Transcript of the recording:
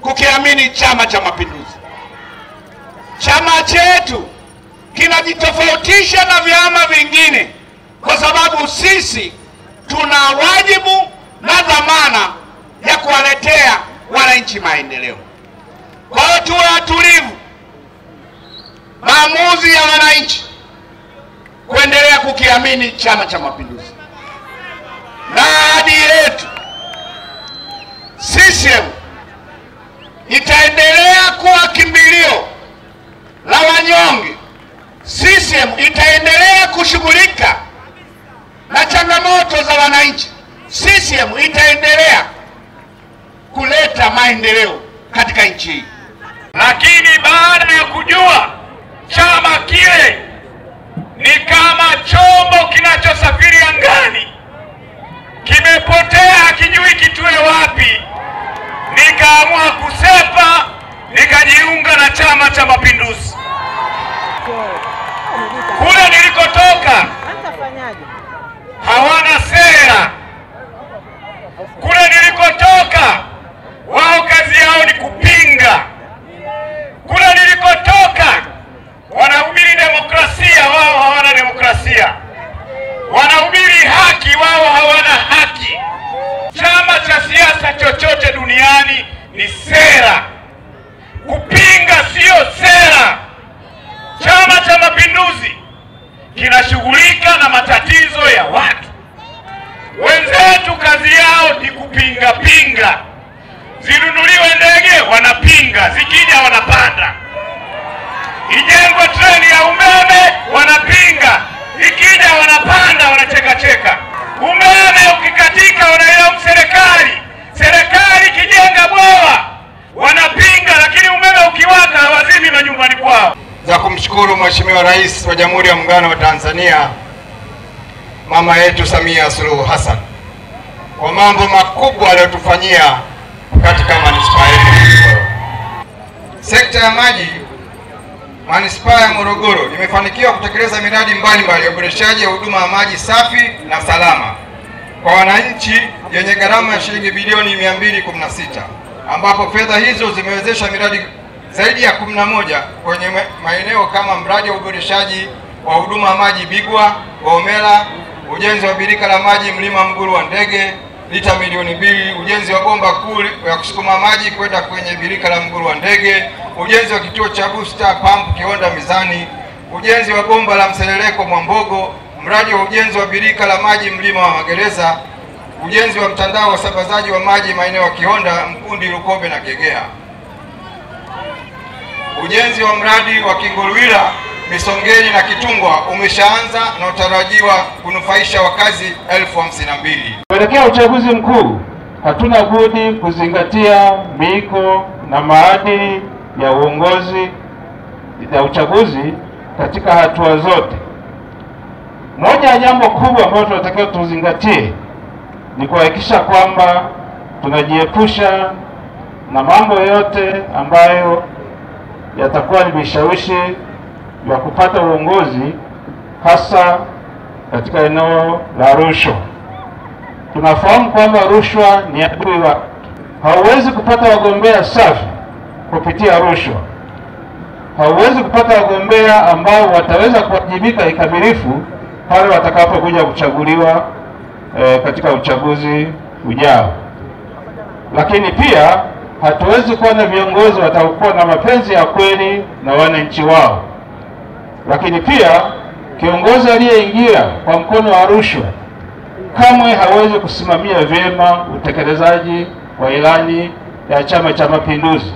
kukiamini Chama cha Mapinduzi. Chama chetu kinajitofautisha na vyama vingine kwa sababu sisi tuna wajibu na dhamana ya kuwaletea wananchi maendeleo. Kwa hiyo tuwe watulivu, maamuzi ya wananchi kuendelea kukiamini Chama cha Mapinduzi. Na ahadi yetu CCM itaendelea kuwa kimbilio la wanyonge. CCM itaendelea kushughulika na changamoto za wananchi. CCM itaendelea kuleta maendeleo katika nchi hii. Lakini baada ya kujua chama kile ni kama chombo kinachosafiri angani, kimepotea, hakijui kitue wapi, nikaamua kusepa, nikajiunga na Chama cha Mapinduzi. Kule nilikotoka hawana sera. Kule nilikotoka wao kazi yao ni kupinga. Kule nilikotoka wanahubiri demokrasia, wao hawana demokrasia. Wanahubiri haki, wao hawana haki. Chama cha siasa chochote duniani ni sera. Kupinga sio sera. Chama cha Mapinduzi kinashughulika na matatizo ya watu. Wenzetu kazi yao ni kupinga pinga. Zinunuliwe ndege wanapinga, zikija wanapanda. Ijengwe treni ya umeme wanapinga, ikija wanapanda, wanacheka cheka. Umeme ukikatika wanailaumu serikali. Serikali kijenga bwawa wanapinga, lakini umeme ukiwaka hawazimi manyumbani kwao. Za kumshukuru Mheshimiwa Rais wa Jamhuri ya Muungano wa Tanzania mama yetu Samia Suluhu Hassan kwa mambo makubwa aliyotufanyia katika manispaa yetu ya Morogoro. Sekta ya maji manispaa ya Morogoro imefanikiwa kutekeleza miradi mbalimbali ya uboreshaji wa huduma ya maji safi na salama kwa wananchi yenye gharama ya shilingi bilioni 216, ambapo fedha hizo zimewezesha miradi zaidi ya 11 kwenye maeneo kama mradi wa uboreshaji wa huduma ya maji Bigwa, Bomela, ujenzi wa birika la maji Mlima Mguru wa Ndege lita milioni 2, ujenzi wa bomba kuu ya kusukuma maji kwenda kwenye birika la Mguru wa Ndege, ujenzi wa kituo cha booster pump Kionda Mizani, ujenzi wa bomba la mseleleko Mwambogo, mradi wa ujenzi wa birika la maji Mlima wa Magereza, ujenzi wa mtandao wa usambazaji wa maji maeneo ya Kihonda, Mkundi, Lukobe na Gegea. Ujenzi wa mradi wa Kingolwila, Misongeni na Kitungwa umeshaanza na utarajiwa kunufaisha wakazi 52,000. Kuelekea uchaguzi mkuu, hatuna budi kuzingatia miiko na maadili ya uongozi ya uchaguzi katika hatua zote. Moja ya jambo kubwa ambalo tunatakiwa tuzingatie ni kuhakikisha kwamba tunajiepusha na mambo yote ambayo yatakuwa ni vishawishi vya kupata uongozi, hasa katika eneo la rushwa. Tunafahamu kwamba rushwa ni adui wa. Hauwezi kupata wagombea safi kupitia rushwa. Hauwezi kupata wagombea ambao wataweza kuwajibika kikamilifu pale watakapokuja kuchaguliwa katika uchaguzi ujao. Lakini pia hatuwezi kuwa na viongozi watakuwa na mapenzi ya kweli na wananchi wao. Lakini pia kiongozi aliyeingia kwa mkono wa rushwa kamwe hawezi kusimamia vyema utekelezaji wa ilani ya Chama cha Mapinduzi.